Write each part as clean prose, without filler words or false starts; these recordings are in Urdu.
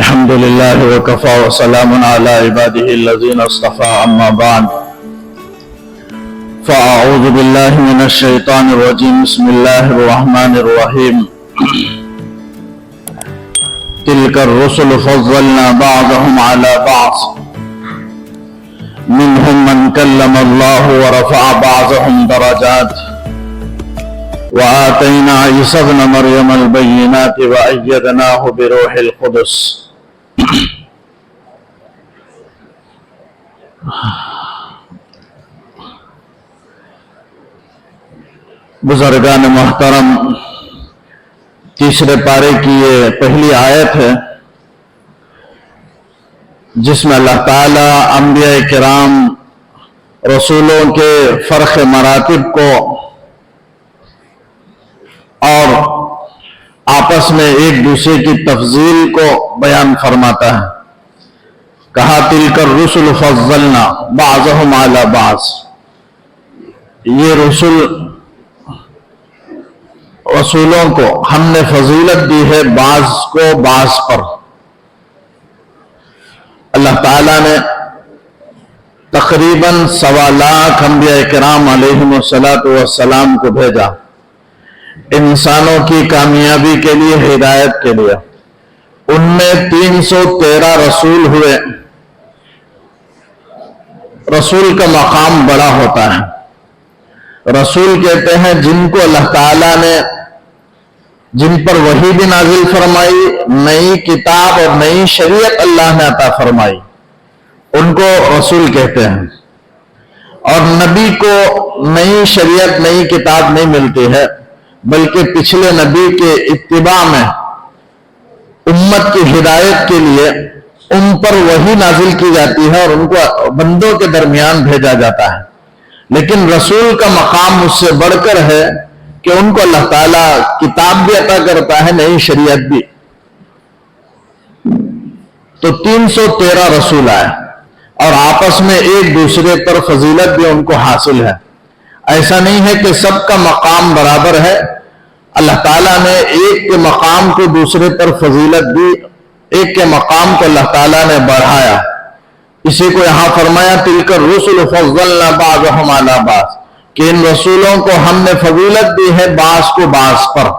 الحمد لله وكفى وسلام على عباده الذين اصطفى أما بعد فأعوذ بالله من الشيطان الرجيم بسم الله الرحمن الرحيم تلك الرسل فضلنا بعضهم على بعض منهم من كلم الله ورفع بعضهم درجات وآتينا عيسى ابن مريم البينات وأيدناه بروح القدس بزرگان محترم، تیسرے پارے کی یہ پہلی آیت ہے جس میں اللہ تعالیٰ انبیاء کرام رسولوں کے فرق مراتب کو اور آپس میں ایک دوسرے کی تفضیل کو بیان فرماتا ہے۔ کہا تلک الرسل فضلنا بعضهم علی بعض، یہ رسولوں کو ہم نے فضیلت دی ہے بعض کو بعض پر۔ اللہ تعالیٰ نے تقریباً 1.25 لاکھ انبیاء کرام علیہم السلام کو بھیجا انسانوں کی کامیابی کے لیے، ہدایت کے لیے۔ ان میں 313 رسول ہوئے۔ رسول کا مقام بڑا ہوتا ہے۔ رسول کہتے ہیں جن کو اللہ تعالیٰ نے جن پر وحی بھی نازل فرمائی، نئی کتاب اور نئی شریعت اللہ نے عطا فرمائی، ان کو رسول کہتے ہیں۔ اور نبی کو نئی شریعت نئی کتاب نہیں ملتی ہے، بلکہ پچھلے نبی کے اتباع میں امت کی ہدایت کے لیے ان پر وحی نازل کی جاتی ہے اور ان کو بندوں کے درمیان بھیجا جاتا ہے۔ لیکن رسول کا مقام اس سے بڑھ کر ہے کہ ان کو اللہ تعالیٰ کتاب بھی عطا کرتا ہے، نئی شریعت بھی۔ تو 313 رسول آئے اور آپس میں ایک دوسرے پر فضیلت بھی ان کو حاصل ہے۔ ایسا نہیں ہے کہ سب کا مقام برابر ہے، اللہ تعالیٰ نے ایک کے مقام کو دوسرے پر فضیلت دی، ایک کے مقام کو اللہ تعالیٰ نے بڑھایا۔ اسی کو یہاں فرمایا تلک الرسل فضلنا بعضهم علی بعض، کہ ان رسولوں کو ہم نے فضیلت دی ہے بعض کو بعض پر۔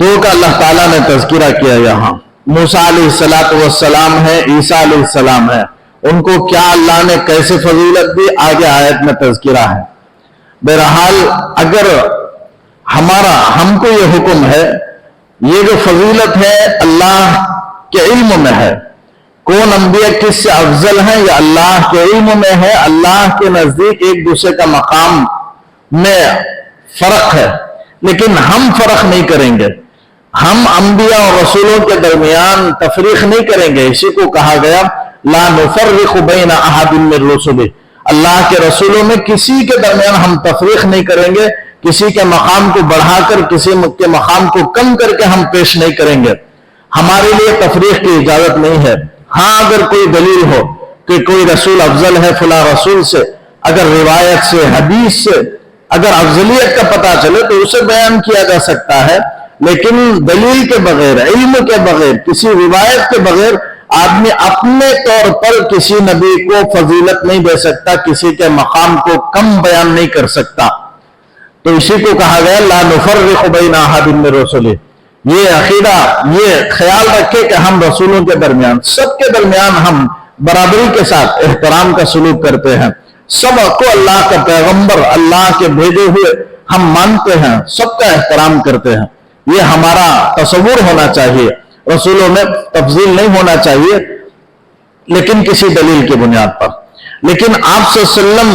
دو کا اللہ تعالیٰ نے تذکرہ کیا یہاں، موسیٰ علیہ السلام ہے، عیسیٰ علیہ السلام ہے۔ ان کو کیا اللہ نے کیسے فضیلت دی آگے آیت میں تذکرہ ہے۔ بہرحال اگر ہم کو یہ حکم ہے، یہ جو فضیلت ہے اللہ کے علم میں ہے، کون انبیاء کس سے افضل ہیں یہ اللہ کے علم میں ہے۔ اللہ کے نزدیک ایک دوسرے کا مقام میں فرق ہے، لیکن ہم فرق نہیں کریں گے، ہم انبیاء اور رسولوں کے درمیان تفریق نہیں کریں گے۔ اسی کو کہا گیا لا نفرق بین احد من رسلہ، اللہ کے رسولوں میں کسی کے درمیان ہم تفریق نہیں کریں گے، کسی کے مقام کو بڑھا کر کسی کے مقام کو کم کر کے ہم پیش نہیں کریں گے۔ ہمارے لیے تفریق کی اجازت نہیں ہے۔ ہاں اگر کوئی دلیل ہو کہ کوئی رسول افضل ہے فلاں رسول سے، اگر روایت سے حدیث سے اگر افضلیت کا پتہ چلے تو اسے بیان کیا جا سکتا ہے، لیکن دلیل کے بغیر، علم کے بغیر، کسی روایت کے بغیر آدمی اپنے طور پر کسی نبی کو فضیلت نہیں دے سکتا، کسی کے مقام کو کم بیان نہیں کر سکتا۔ تو اسی کو کہا گیا لا نفرق بین احد من رسلہ۔ یہ عقیدہ، یہ خیال رکھے کہ ہم رسولوں کے درمیان، سب کے درمیان ہم برابری کے ساتھ احترام کا سلوک کرتے ہیں۔ سب کو اللہ کا پیغمبر، اللہ کے بھیجے ہوئے ہم مانتے ہیں، سب کا احترام کرتے ہیں۔ یہ ہمارا تصور ہونا چاہیے، رسولوں میں تفضیل نہیں ہونا چاہیے، لیکن کسی دلیل کی بنیاد پر۔ لیکن آپ صلی اللہ علیہ وسلم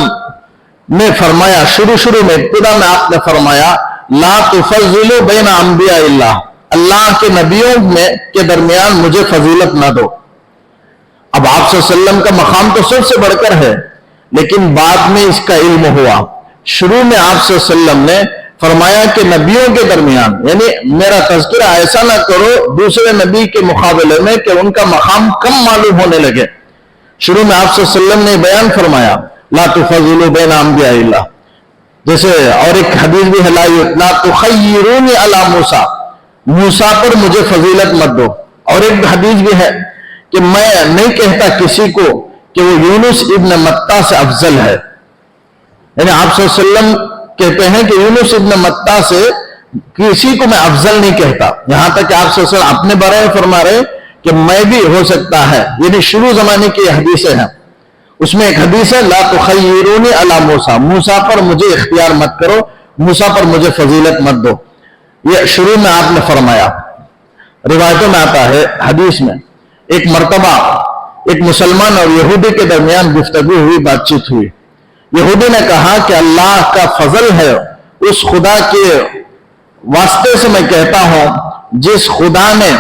نے فرمایا، شروع میں ابتدا میں آپ نے فرمایا لا تفضلوا بین انبیاء اللہ، اللہ کے نبیوں کے درمیان مجھے فضیلت نہ دو۔ اب آپ صلی اللہ علیہ وسلم کا مقام تو سب سے بڑھ کر ہے، لیکن بعد میں اس کا علم ہوا۔ شروع میں آپ صلی اللہ علیہ وسلم نے فرمایا کہ نبیوں کے درمیان، یعنی میرا تذکرہ ایسا نہ کرو دوسرے نبی کے مقابلے میں کہ ان کا مقام کم معلوم ہونے لگے۔ شروع میں آپ صلی اللہ علیہ وسلم نے بیان فرمایا لا تفضلوا بین انبیاء اللہ، جیسے اور ایک حدیث بھی ہے لا تخیرونی علی موسیٰ، موسیٰ پر مجھے فضیلت مت دو. اور ایک حدیث بھی ہے کہ میں نہیں کہتا کسی کو کہ وہ یونس ابن متیٰ سے افضل ہے. یعنی آپ صلی اللہ علیہ وسلم کہتے ہیں کہ یونس ابن متیٰ سے کسی کو میں افضل نہیں کہتا. یہاں تک کہ آپ صلی اللہ علیہ وسلم اپنے بارے میں فرما رہے کہ میں بھی ہو سکتا ہے. یعنی شروع زمانے کی حدیثیں ہیں. اس میں ایک حدیث ہے لا تخیرونی علی موسیٰ, موسیٰ پر مجھے اختیار مت کرو, موسیٰ پر مجھے فضیلت مت دو. یہ شروع میں آپ نے فرمایا. روایتوں میں آتا ہے, حدیث میں, ایک مرتبہ ایک مسلمان اور یہودی کے درمیان گفتگو ہوئی, بات چیت ہوئی. یہودی نے کہا کہ اللہ کا فضل ہے اس خدا کے واسطے سے میں کہتا ہوں جس خدا نے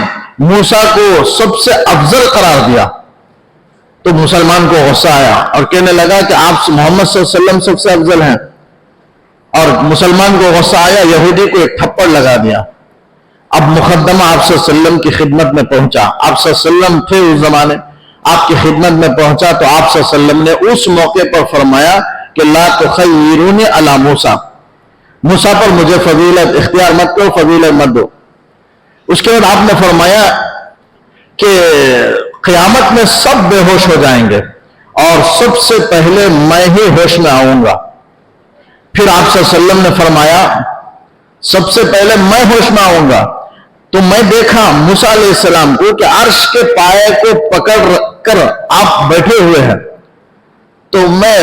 موسیٰ کو سب سے افضل قرار دیا. تو مسلمان کو غصہ آیا اور کہنے لگا کہ آپ محمد صلی اللہ علیہ وسلم سب سے افضل ہیں. اور مسلمان کو غصہ آیا, یہودی کو ایک تھپڑ لگا دیا. اب مقدمہ آپ صلی اللہ علیہ وسلم کی خدمت میں پہنچا. آپ صلی اللہ علیہ وسلم تھے اس زمانے, آپ کی خدمت میں پہنچا تو آپ صلی اللہ علیہ وسلم نے اس موقع پر فرمایا کہ لا تخیرونی علی موسیٰ, موسیٰ پر مجھے فضیلت اختیار مت کرو, فضیلت مت دو. اس کے بعد آپ نے فرمایا کہ قیامت میں سب بے ہوش ہو جائیں گے اور سب سے پہلے میں ہی ہوش میں آؤں گا. پھر آپ صلی اللہ علیہ وسلم نے فرمایا سب سے پہلے میں ہوش میں آؤں گا. تو میں دیکھا موسیٰ علیہ السلام کو کہ عرش کے پائے کو پکڑ کر آپ بیٹھے ہوئے ہیں. تو میں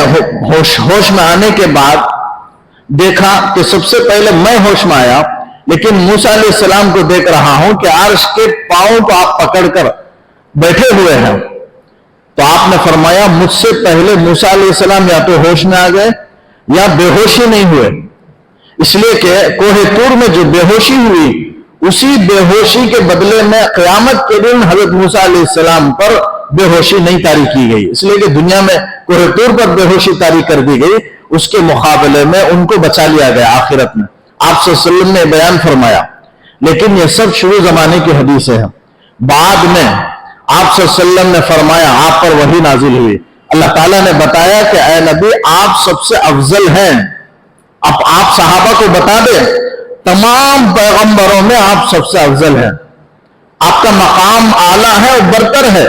ہوش میں آنے کے بعد دیکھا کہ سب سے پہلے میں ہوش میں آیا, لیکن موسیٰ علیہ السلام کو دیکھ رہا ہوں کہ عرش کے پاؤں کو آپ پکڑ کر بیٹھے ہوئے ہیں. تو آپ نے فرمایا مجھ سے پہلے موسیٰ علیہ السلام یا تو ہوش میں آ گئے یا بے ہوشی نہیں ہوئے. اس لیے کہ کوہ طور میں جو بے ہوشی ہوئی اسی بے ہوشی کے بدلے میں قیامت کے دن حضرت موسیٰ علیہ السلام پر بے ہوشی نہیں طاری کی گئی. اس لیے کہ دنیا میں کوہ طور پر بے ہوشی طاری کر دی گئی, اس کے مقابلے میں ان کو بچا لیا گیا آخرت میں. آپ صلی اللہ علیہ وسلم نے بیان فرمایا. لیکن یہ سب شروع زمانے کی حدیثیں ہیں. بعد میں آپ صلی اللہ علیہ وسلم نے فرمایا, آپ پر وحی نازل ہوئی, اللہ تعالیٰ نے بتایا کہ اے نبی آپ سب سے افضل ہیں. اب آپ صحابہ کو بتا دیں تمام پیغمبروں میں آپ سب سے افضل ہیں, آپ کا مقام اعلیٰ ہے اور برتر ہے.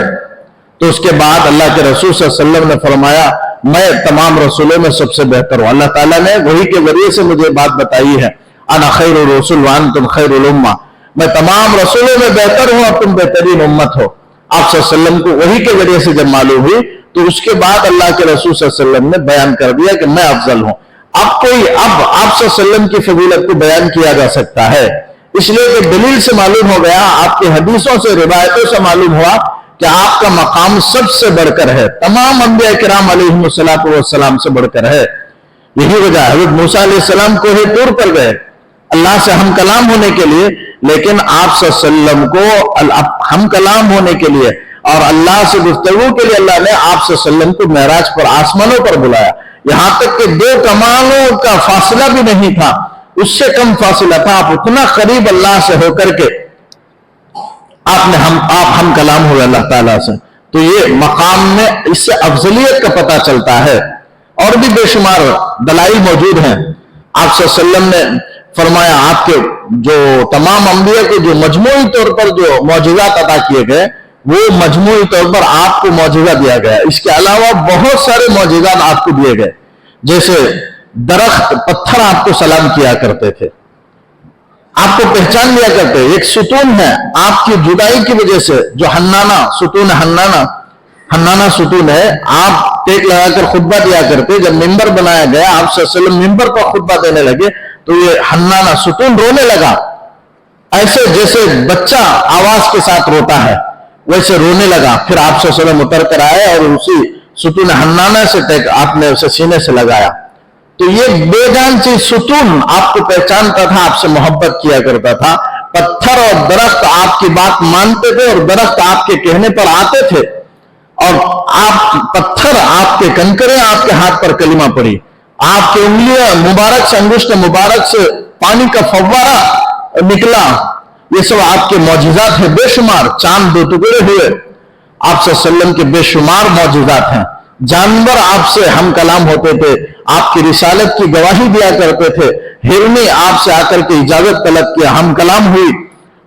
تو اس کے بعد اللہ کے رسول صلی اللہ علیہ وسلم نے فرمایا میں تمام رسولوں میں سب سے بہتر ہوں. اللہ تعالیٰ نے وحی کے ذریعے سے مجھے بات بتائی ہے, انا خیر الرسل وانتم خیر الامہ, میں تمام رسولوں میں بہتر ہوں اور تم بہترین امت ہو. آپ صلی اللہ علیہ وسلم کو وحی کے ذریعے سے جب معلوم ہوئی تو اس کے بعد اللہ کے رسول صلی اللہ علیہ وسلم نے بیان کر دیا کہ میں افضل ہوں. اب آپ صلی اللہ علیہ وسلم کی فضیلت کو بیان کیا جا سکتا ہے, اس لیے کہ دلیل سے معلوم ہو گیا, آپ کی حدیثوں سے روایتوں سے معلوم ہوا کہ آپ کا مقام سب سے بڑھ کر ہے, تمام انبیاء کرام علیہم السلام سے بڑھ کر ہے. یہی وجہ ہے حضرت موسیٰ علیہ السلام کوہ طور پر گئے اللہ سے ہم کلام ہونے کے لیے, لیکن آپ صلی اللہ علیہ وسلم کو ہم کلام ہونے کے لیے اور اللہ سے گفتگو کے لیے اللہ نے آپ صلی اللہ علیہ وسلم کو معراج پر آسمانوں پر بلایا. یہاں تک کہ 2 کمانوں کا فاصلہ بھی نہیں تھا, اس سے کم فاصلہ تھا. آپ اتنا قریب اللہ سے ہو کر کے آپ ہم کلام ہوئے اللہ تعالیٰ سے. تو یہ مقام میں اس سے افضلیت کا پتہ چلتا ہے. اور بھی بے شمار دلائل موجود ہیں. آپ صلی اللہ علیہ وسلم نے فرمایا آپ کے جو تمام انبیاء کو جو مجموعی طور پر جو معجزات عطا کیے گئے وہ مجموعی طور پر آپ کو معجزہ دیا گیا. اس کے علاوہ بہت سارے معجزات آپ کو دیے گئے, جیسے درخت پتھر آپ کو سلام کیا کرتے تھے, آپ کو پہچان لیا کرتے. ایک ستون ہے آپ کی جدائی کی وجہ سے جو حنانہ ستون ہے, آپ ٹیک لگا کر خطبہ دیا کرتے. جب ممبر بنایا گیا آپ صلی اللہ علیہ وسلم ممبر پر خطبہ دینے لگے تو یہ حنانہ ستون رونے لگا, ایسے جیسے بچہ آواز کے ساتھ روتا ہے ویسے رونے لگا. پھر آپ صلی اللہ علیہ وسلم اتر کر آئے اور اسی ستون حنانہ سے آپ نے اسے سینے سے لگایا. تو یہ بے جان چیز ستون آپ کو پہچانتا تھا, آپ سے محبت کیا کرتا تھا. پتھر اور درخت آپ کی بات مانتے تھے اور درخت آپ کے کہنے پر آتے تھے, اور پتھر آپ کے کنکریں آپ کے ہاتھ پر کلمہ پڑی, آپ کی انگلیاں مبارک سے انگشت مبارک سے پانی کا فوارہ نکلا. یہ سب آپ کے معجزات ہیں بے شمار. چاند 2 ٹکڑے ہوئے, آپ صلی اللہ علیہ وسلم کے بے شمار معجزات ہیں. جانور آپ سے ہم کلام ہوتے تھے, آپ کی رسالت کی گواہی دیا کرتے تھے. ہرنی آپ سے آ کر کے اجازت طلب کیا, ہم کلام ہوئی.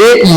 1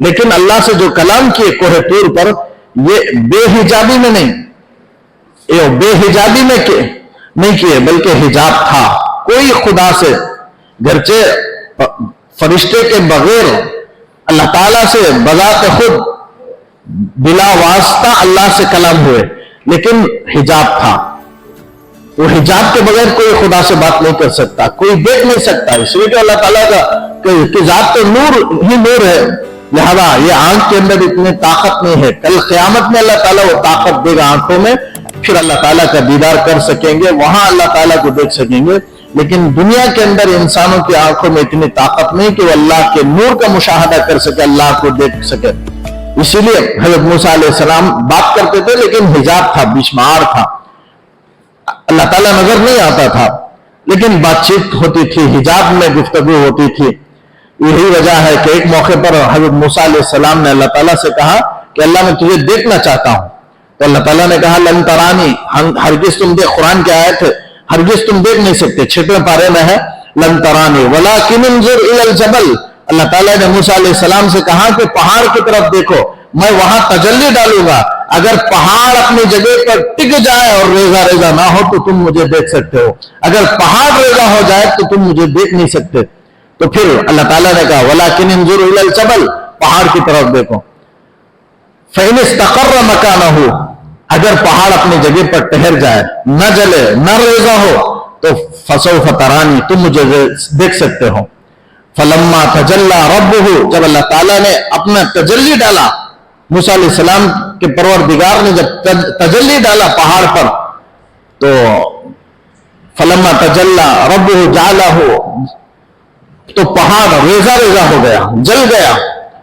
لیکن اللہ سے جو کلام کیے کوہ طور پر، یہ بے حجابی میں نہیں، یہ بے حجابی میں نہیں کیے، بلکہ حجاب تھا۔ کوئی خدا سے، گرچہ فرشتے کے بغیر اللہ تعالیٰ سے بذات خود بلا واسطہ اللہ سے کلام ہوئے، لیکن حجاب تھا۔ وہ حجاب کے بغیر کوئی خدا سے بات نہیں کر سکتا، کوئی دیکھ نہیں سکتا، اس لیے کہ اللہ تعالیٰ کا ذات تو نور ہی نور ہے، لہذا یہ آنکھ کے اندر اتنی طاقت نہیں ہے۔ کل قیامت میں اللہ تعالیٰ وہ طاقت دے گا آنکھوں میں، پھر اللہ تعالیٰ کا دیدار کر سکیں گے، وہاں اللہ تعالیٰ کو دیکھ سکیں گے۔ لیکن دنیا کے اندر انسانوں کی آنکھوں میں اتنی طاقت نہیں کہ وہ اللہ کے نور کا مشاہدہ کر سکے، اللہ کو دیکھ سکے۔ اسی لیے حضرت موسیٰ علیہ السلام بات کرتے تھے، لیکن حجاب تھا، بیچ میں آڑ تھا، اللہ تعالیٰ نظر نہیں آتا تھا، لیکن بات چیت ہوتی تھی، حجاب میں گفتگو ہوتی تھی۔ یہی وجہ ہے کہ ایک موقع پر حضرت موسیٰ علیہ السلام نے اللہ تعالیٰ سے کہا کہ اللہ میں تجھے دیکھنا چاہتا ہوں، تو اللہ تعالیٰ نے کہا لن ترانی، ہرگز تم دیکھ، قرآن کی آیت ہے، ہرگز تم دیکھ نہیں سکتے، 6ویں پارے میں ہے لن ترانی ولکن انظر الی الجبل۔ اللہ تعالیٰ نے موسیٰ علیہ السلام سے کہا کہ پہاڑ کی طرف دیکھو، میں وہاں تجلی ڈالوں گا، اگر پہاڑ اپنی جگہ پر ٹک جائے اور ریزہ ریزہ نہ ہو تو تم مجھے دیکھ سکتے ہو، اگر پہاڑ ریزہ ہو جائے تو تم مجھے دیکھ نہیں سکتے۔ تو پھر اللہ تعالیٰ نے کہا وَلَكِنْ انظُرْ إِلَى الْجَبَلِ، پہاڑ کی طرف دیکھو، فَإِنِ اسْتَقَرَّ مَكَانَهُ، اگر پہاڑ اپنی جگہ پر ٹھہر جائے، نہ جلے، نہ ریزہ ہو، تو فَسَوْفَ تَرَانِي، تم مجھے دیکھ سکتے ہو۔ فَلَمَّا تَجَلَّى رَبُّهُ، جب اللہ تعالیٰ نے اپنا تجلی ڈالا، موسیٰ علیہ السلام کے پروردگار نے جب تجلی ڈالا پہاڑ پر، تو فلما تجلی ربہ جعلہ، تو پہاڑ ریزہ ریزہ ہو گیا، جل گیا،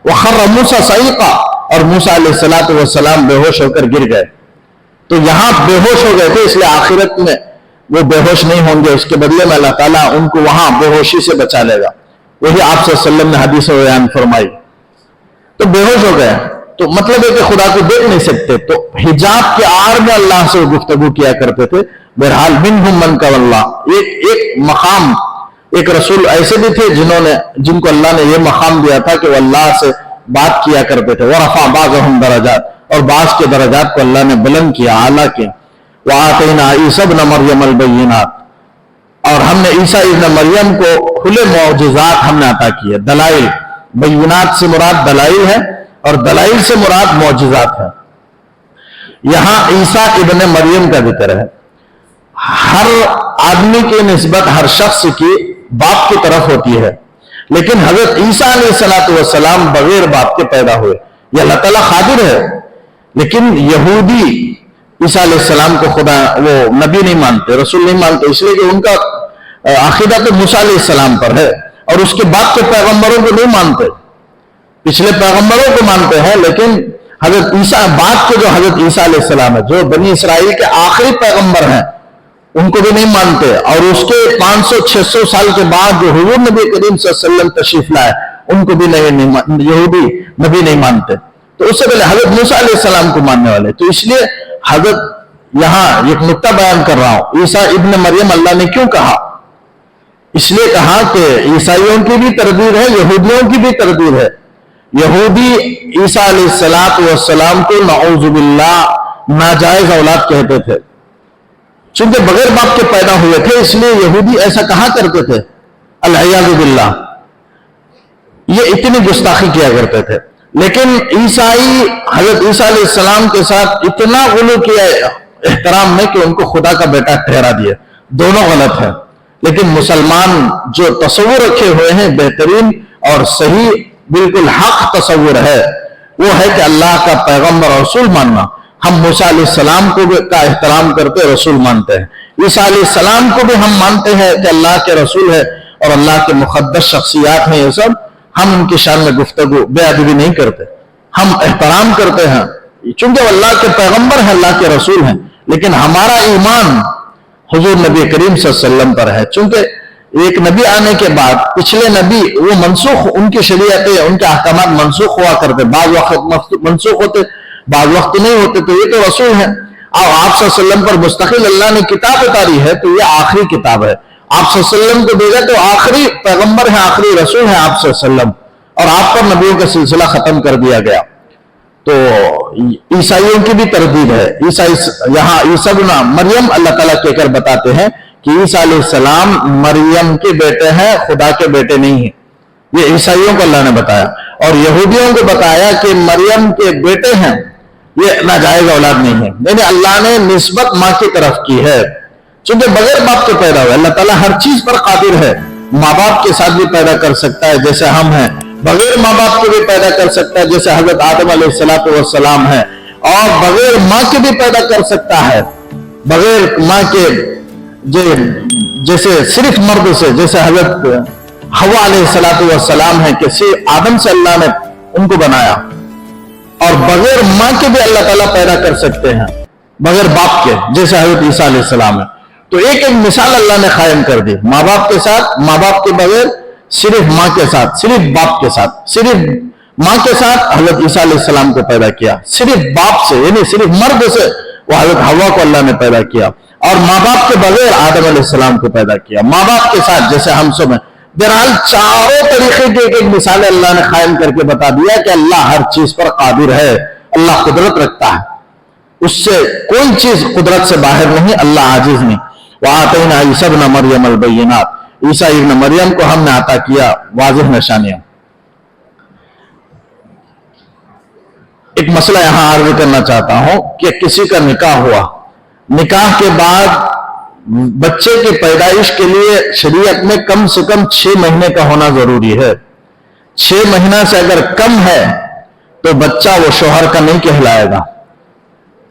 وخر موسیٰ صعیقا، اور موسیٰ علیہ السلام بے ہوش ہو کر گر گئے۔ تو یہاں بے ہوش ہو گئے تھے، اس لیے آخرت میں وہ بے ہوش نہیں ہوں گے، اس کے بدلے میں اللہ تعالیٰ ان کو وہاں بے ہوشی سے بچا لے گا، وہی آپ صلی اللہ علیہ وسلم نے حدیث میں بیان فرمائی۔ تو بے ہوش ہو گئے، تو مطلب ہے کہ خدا کو دیکھ نہیں سکتے، تو حجاب کے آڑ میں اللہ سے گفتگو کیا کرتے تھے۔ بہرحال منہم من کا اللہ، ایک مقام، ایک رسول ایسے بھی تھے جن کو اللہ نے یہ مقام دیا تھا کہ وہ اللہ سے بات کیا کرتے تھے۔ ورفع بعضهم درجات، اور بعض کے درجات کو اللہ نے بلند کیا، اعلیٰ کیا۔ وآتینا عیسی ابن مریم البینات، اور ہم نے عیسیٰ ابن مریم کو کھلے معجزات ہم نے عطا کیے، دلائل۔ بینات سے مراد دلائل ہے، اور دلائل سے مراد معجزات ہے۔ یہاں عیسیٰ ابن مریم کا ذکر ہے۔ ہر آدمی کی نسبت ہر شخص کی باپ کی طرف ہوتی ہے، لیکن حضرت عیسیٰ علیہ السلام بغیر باپ کے پیدا ہوئے، یہ اللہ تعالیٰ قادر ہے۔ لیکن یہودی عیسیٰ علیہ السلام کو خدا، وہ نبی نہیں مانتے، رسول نہیں مانتے، اس لیے کہ ان کا عقیدہ تو موسیٰ علیہ السلام پر ہے، اور اس کے بعد کے پیغمبروں کو نہیں مانتے، پچھلے پیغمبروں کو مانتے ہیں، لیکن حضرت عیسیٰ بعد کے جو حضرت عیسیٰ علیہ السلام ہے، جو بنی اسرائیل کے آخری پیغمبر ہیں، ان کو بھی نہیں مانتے۔ اور اس کے 500-600 سال کے بعد جو حضور نبی کریم صلی اللہ علیہ وسلم تشریف لائے، ان کو بھی یہودی نبی نہیں مانتے۔ تو اس سے پہلے حضرت موسیٰ علیہ السلام کو ماننے والے، تو اس لیے حضرت یہاں ایک نقطہ بیان کر رہا ہوں، عیسیٰ ابن مریم اللہ نے کیوں کہا؟ اس لیے کہا کہ عیسائیوں کی بھی تردید ہے، یہودیوں کی بھی تردید ہے۔ یہودی عیسیٰ علیہ السلام کو نعوذ باللہ ناجائز اولاد کہتے تھے، چونکہ بغیر باپ کے پیدا ہوئے تھے، اس لیے یہودی ایسا کہا کرتے تھے، العیاذ باللہ، یہ اتنی گستاخی کیا کرتے تھے۔ لیکن عیسائی حضرت عیسیٰ علیہ السلام کے ساتھ اتنا غلو کیا احترام میں کہ ان کو خدا کا بیٹا ٹھہرا دیا، دونوں غلط ہیں۔ لیکن مسلمان جو تصور رکھے ہوئے ہیں بہترین اور صحیح بالکل حق تصور ہے، وہ ہے کہ اللہ کا پیغمبر اور رسول ماننا۔ ہم موسیٰ علیہ السلام کو بھی کا احترام کرتے، رسول مانتے ہیں، عیسیٰ علیہ السلام کو بھی ہم مانتے ہیں کہ اللہ کے رسول ہے اور اللہ کے مقدس شخصیات ہیں، یہ سب ہم ان کی شان میں گفتگو بے ادبی نہیں کرتے، ہم احترام کرتے ہیں، چونکہ وہ اللہ کے پیغمبر ہیں، اللہ کے رسول ہیں۔ لیکن ہمارا ایمان حضور نبی کریم صلی اللہ علیہ وسلم پر ہے، چونکہ ایک نبی آنے کے بعد پچھلے نبی وہ منسوخ، ان کی شریعتیں، ان کے احکامات منسوخ ہوا کرتے، بعض وقت منسوخ ہوتے، بعض وقت نہیں ہوتے، تو یہ تو رسول ہیں۔ اور آپ صلی اللہ علیہ وسلم پر مستقل اللہ نے کتاب اتاری ہے، تو یہ آخری کتاب ہے، آپ صلی اللہ علیہ وسلم کو بھیجا تو آخری پیغمبر ہیں، آخری رسول ہیں آپ صلی اللہ علیہ وسلم۔ اور آپ پر نبیوں کا سلسلہ ختم کر دیا گیا. تو عیسائیوں کی بھی تردید ہے. یہاں عیسیٰ ابن مریم اللہ تعالیٰ کہہ کر بتاتے ہیں کہ عیسیٰ علیہ السلام مریم کے بیٹے ہیں، خدا کے بیٹے نہیں ہیں. یہ عیسائیوں کو اللہ نے بتایا، اور یہودیوں کو بتایا کہ مریم کے بیٹے ہیں، یہ ناجائز اولاد نہیں ہے. یعنی اللہ نے نسبت ماں کی طرف کی ہے، چونکہ بغیر باپ کے پیدا ہوئے. اللہ تعالیٰ ہر چیز پر قادر ہے. ماں باپ کے ساتھ بھی پیدا کر سکتا ہے جیسے ہم ہیں، بغیر ماں باپ کے بھی پیدا کر سکتا ہے جیسے حضرت آدم علیہ السلام ہے، اور بغیر ماں کے بھی پیدا کر سکتا ہے، بغیر ماں کے جیسے صرف مرد سے، جیسے حضرت حوا علیہ السلام ہے کہ صرف آدم سے اللہ نے ان کو بنایا. اور بغیر ماں کے بھی اللہ تعالیٰ پیدا کر سکتے ہیں بغیر باپ کے، جیسے حضرت عیسیٰ علیہ السلام ہے. تو ایک ایک مثال اللہ نے قائم کر دی، ماں باپ کے ساتھ، ماں باپ کے بغیر، صرف ماں کے ساتھ، صرف باپ کے ساتھ. صرف ماں کے ساتھ حضرت عیسیٰ علیہ السلام کو پیدا کیا، صرف باپ سے یعنی صرف مرد سے وہ حضرت حوا کو اللہ نے پیدا کیا، اور ماں باپ کے بغیر آدم علیہ السلام کو پیدا کیا. ماں باپ کے ساتھ جیسے ہم سب ہیں. بہرحال چاروں طریقے کی ایک ایک مثالیں اللہ نے قائم کر کے بتا دیا کہ اللہ ہر چیز پر قادر ہے، اللہ قدرت رکھتا ہے، اس سے کوئی چیز قدرت سے باہر نہیں، اللہ عاجز نہیں. وَآتَيْنَا عِيسَى ابْنَ مَرْيَمَ الْبَيِّنَاتِ، عیسیٰ ابن مریم کو ہم نے عطا کیا واضح نشانیاں. ایک مسئلہ یہاں عرض کرنا چاہتا ہوں کہ کسی کا نکاح ہوا، نکاح کے بعد بچے کی پیدائش کے لیے شریعت میں کم سے کم 6 مہینے کا ہونا ضروری ہے. 6 مہینہ سے اگر کم ہے تو بچہ وہ شوہر کا نہیں کہلائے گا،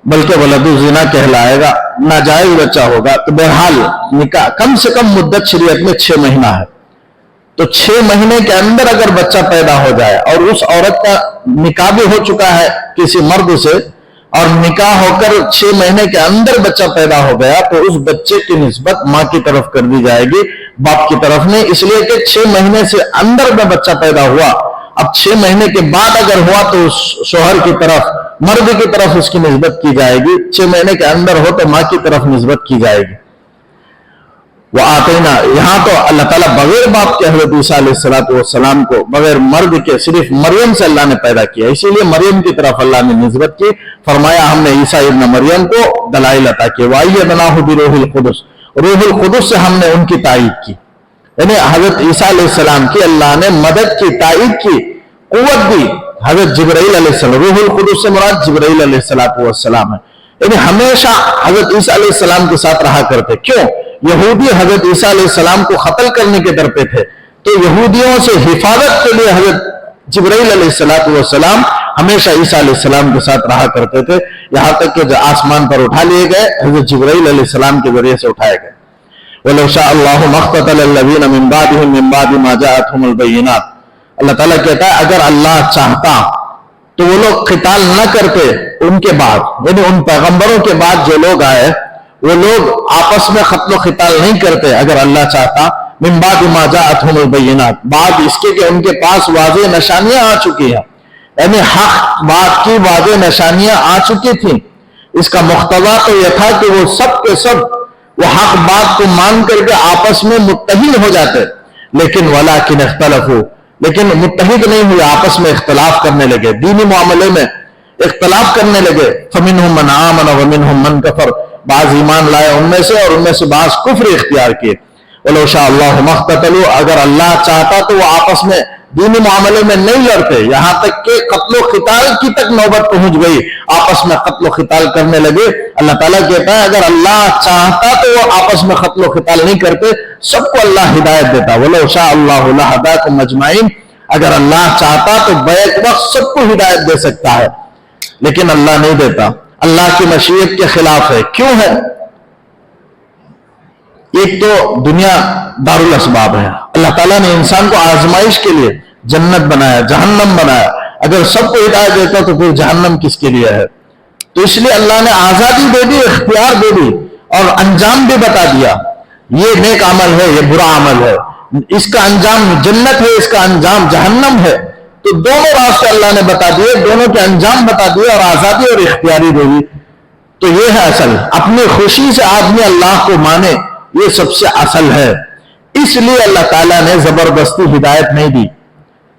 بلکہ ولد الزنا کہلائے گا، ناجائز بچہ ہوگا. تو بہرحال نکاح کم سے کم مدت شریعت میں 6 مہینہ ہے. تو 6 مہینے کے اندر اگر بچہ پیدا ہو جائے اور اس عورت کا نکاح بھی ہو چکا ہے کسی مرد سے، اور نکاح ہو کر 6 مہینے کے اندر بچہ پیدا ہو گیا، تو اس بچے کی نسبت ماں کی طرف کر دی جائے گی، باپ کی طرف نہیں. اس لیے کہ 6 مہینے سے اندر میں بچہ پیدا ہوا. اب 6 مہینے کے بعد اگر ہوا تو شوہر کی طرف، مرد کی طرف اس کی نسبت کی جائے گی. 6 مہینے کے اندر ہو تو ماں کی طرف نسبت کی جائے گی. وَآتَيْنَا، یہاں تو اللہ تعالیٰ بغیر باپ کے حضرت عیسیٰ علیہ السلام کو بغیر مرد کے صرف مریم سے اللہ نے پیدا کیا، اسی لیے مریم کی طرف اللہ نے نسبت کی. فرمایا ہم نے عیسیٰ ابن مریم کو دلائل عطا کیے. وَأَيَّدْنَاهُ بِرُوحِ الْقُدُسِ، روح القدس سے ہم نے ان کی تائید کی. یعنی حضرت عیسیٰ علیہ السلام کی اللہ نے مدد کی، تائید کی، قوت دی. حضرت جبرائیل علیہ السلام، روح القدس سے مراد جبرائیل علیہ السلام ہے. یعنی ہمیشہ حضرت عیسیٰ علیہ السلام کے ساتھ رہا کرتے. کیوں؟ یہودی حضرت عیسیٰ علیہ السلام کو قتل کرنے کے در پہ تھے، تو یہودیوں سے حفاظت کے لیے حضرت جبرائیل علیہ السلام ہمیشہ عیسیٰ علیہ السلام کے ساتھ رہا کرتے تھے، یہاں تک کہ جو آسمان پر اٹھا لیے گئے حضرت جبرائیل علیہ السلام کے ذریعے سے اٹھائے گئے. وَلَوْ شَاءَ اللَّهُ مَا اقْتَتَلَ الَّذِينَ مِن بَعْدِهِم مِّن بَعْدِ مَا جَاءَتْهُمُ الْبَيِّنَاتُ. اللہ تعالیٰ کہتا ہے اگر اللہ چاہتا تو وہ لوگ قتال نہ کرتے ان کے بعد، یعنی ان پیغمبروں کے بعد جو لوگ آئے وہ لوگ آپس میں قتل و قتال نہیں کرتے اگر اللہ چاہتا. من بعد ما جاءتهم البینات، بعد اس کے کہ ان کے پاس واضح نشانیاں آ چکی ہیں، یعنی حق بات کی واضح نشانیاں آ چکی تھیں. اس کا مقتضا تو یہ تھا کہ وہ سب کے سب وہ حق بات کو مان کر کے آپس میں متحد ہو جاتے، لیکن ولکن اختلفوا، لیکن متحد نہیں ہوئے، آپس میں اختلاف کرنے لگے، دینی معاملے میں اختلاف کرنے لگے. فمنهم من آمن ومنهم من کفر، بعض ایمان لائے ان میں سے اور ان میں سے بعض کفر اختیار کیے. وَلَوْ شَاءَ اللَّهُ مَا اقْتَتَلُوا، اگر اللہ چاہتا تو وہ آپس میں دینی معاملے میں نہیں لڑتے، یہاں تک کہ قتل و قتال کی تک نوبت پہنچ گئی، آپس میں قتل و قتال کرنے لگے. اللہ تعالیٰ کہتا ہے اگر اللہ چاہتا تو وہ آپس میں قتل و قتال نہیں کرتے، سب کو اللہ ہدایت دیتا. وَلَوْ شَاءَ اللَّهُ لَهَدَاكُمْ أَجْمَعِينَ، اگر اللہ چاہتا تو بیک وقت سب کو ہدایت دے سکتا ہے، لیکن اللہ نہیں دیتا، اللہ کی مشیت کے خلاف ہے. کیوں ہے؟ ایک تو دنیا دار الاسباب ہے، اللہ تعالیٰ نے انسان کو آزمائش کے لیے جنت بنایا، جہنم بنایا. اگر سب کو ہدایت دیتا تو پھر جہنم کس کے لیے ہے؟ تو اس لیے اللہ نے آزادی دے دی، اختیار دے دی، اور انجام بھی بتا دیا. یہ نیک عمل ہے، یہ برا عمل ہے، اس کا انجام جنت ہے، اس کا انجام جہنم ہے. تو دونوں راستے اللہ نے بتا دیے، دونوں کے انجام بتا دیے، اور آزادی اور اختیاری دے دی. تو یہ ہے اصل، اپنی خوشی سے آدمی اللہ کو مانے، یہ سب سے اصل ہے. اس لیے اللہ تعالیٰ نے زبردستی ہدایت نہیں دی.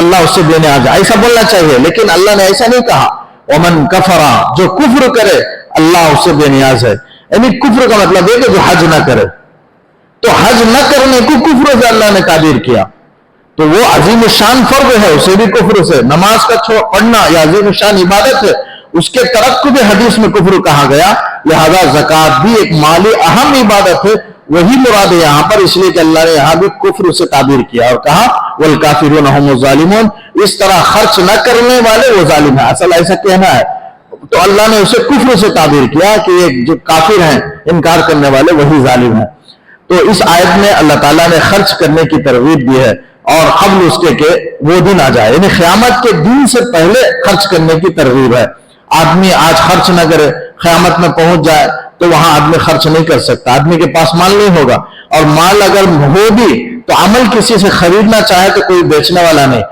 اللہ اس سے بے نیاز ہے، ایسا بولنا چاہیے، لیکن اللہ نے ایسا نہیں کہا ومن کفرا، جو کفر کرے اللہ اس سے بے نیاز ہے. یعنی کفر کا مطلب ہے کہ جو حج نہ کرے، تو حج نہ کرنے کو کفر سے اللہ نے تعبیر کیا، تو وہ عظیم الشان فرض ہے، اسے بھی کفر سے. نماز کا پڑھنا یہ عظیم الشان عبادت ہے، اس کے ترک کو بھی حدیث میں کفر کہا گیا. لہذا زکوٰۃ بھی ایک مالی اہم عبادت ہے، وہی مراد ہے یہاں پر، اس لیے کہ اللہ نے یہاں بھی کفر سے تعبیر کیا اور کہا والکافرون هم الظالمون. اس طرح خرچ نہ کرنے والے وہ ظالم ہیں، اصل ایسا کہنا ہے. تو اللہ نے اسے کفر سے تعبیر کیا کہ یہ جو کافر ہیں، انکار کرنے والے، وہی ظالم ہیں. تو اس آیت میں اللہ تعالیٰ نے خرچ کرنے کی ترغیب دی ہے، اور قبل اس کے کہ وہ دن آ جائے، یعنی قیامت کے دن سے پہلے خرچ کرنے کی ترغیب ہے. آدمی آج خرچ نہ کرے، قیامت میں پہنچ جائے تو وہاں آدمی خرچ نہیں کر سکتا، آدمی کے پاس مال نہیں ہوگا، اور مال اگر ہو بھی تو عمل کسی سے خریدنا چاہے تو کوئی بیچنے والا نہیں،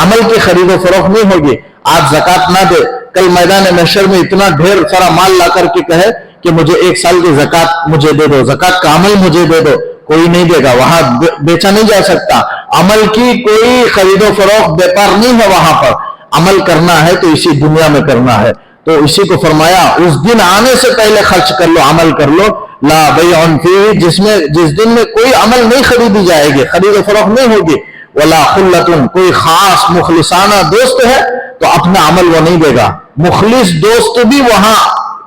عمل کی خرید و فروخت نہیں ہوگی. آج زکوٰۃ نہ دے، کل میدان محشر میں اتنا ڈھیر سارا مال لا کر کے کہے کہ مجھے 1 سال کی زکوٰۃ مجھے دے دو، زکوٰۃ کا عمل مجھے دے دو، کوئی نہیں دے گا، وہاں بیچا نہیں جا سکتا. عمل کی کوئی خرید و فروخت بیپار نہیں ہے وہاں پر. عمل کرنا ہے تو اسی دنیا میں کرنا ہے. تو اسی کو فرمایا اس دن آنے سے پہلے خرچ کر لو، عمل کر لو. لا بیع فیہ، جس دن میں کوئی عمل نہیں خریدی جائے گی، خرید و فروخت نہیں ہوگی. ولا خلۃ، کوئی خاص مخلصانہ دوست ہے تو اپنا عمل وہ نہیں دے گا، مخلص دوست بھی وہاں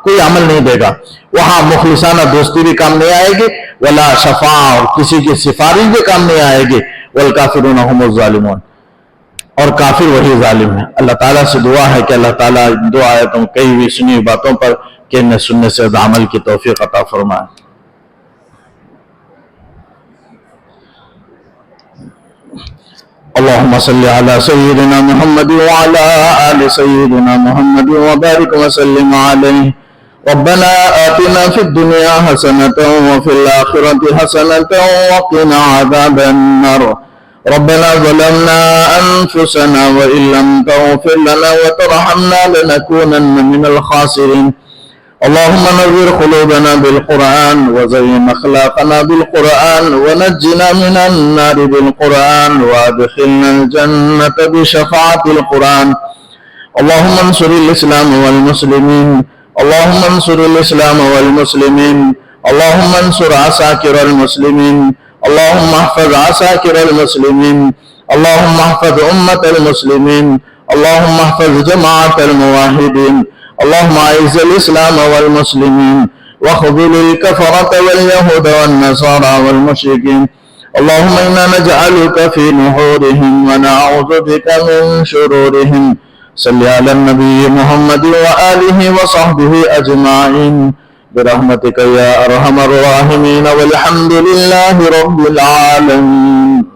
کوئی عمل نہیں دے گا، وہاں مخلصانہ دوستی بھی کام نہیں آئے گی. ولا شفاعہ، اور کسی کی سفارش بھی کام نہیں آئے گی. والکافرون هم الظالمون، اور کافر وہی ظالم ہے. اللہ تعالیٰ سے دعا ہے کہ اللہ تعالیٰ دو آیتوں کئی ہوئی سنی ہوئی باتوں پر کہ انہیں سننے سے عمل کی توفیق عطا فرمائے. اللهم صل على سيدنا محمد وعلى آل سيدنا محمد وبارك وسلم عليه. ربنا آتنا في الدنيا حسنة وفي الآخرة حسنة وقنا عذاب النار. ربنا ظلمنا أنفسنا وإن لم تغفر لنا وترحمنا لنكونن من الخاسرين. اللهم نور قلوبنا بالقرآن وزين أخلاقنا بالقرآن ونجنا من النار بالقرآن وادخلنا الجنة بشفاعة القرآن. اللهم انصر الإسلام والمسلمين، اللهم انصر الإسلام والمسلمين، اللهم انصر عساكر المسلمين، اللهم احفظ عساكر المسلمين، اللهم احفظ أمة المسلمين، اللهم احفظ جماعة الموحدين. اللهم اعز الإسلام والمسلمين واخذل الكفرة واليهود والنصارى والمشركين. اللهم إنا نجعلك في نحورهم ونعوذ بك من شرورهم. صل على النبي محمد وآله وصحبه أجمعين برحمتك يا أرحم الراحمين والحمد لله رب العالمين.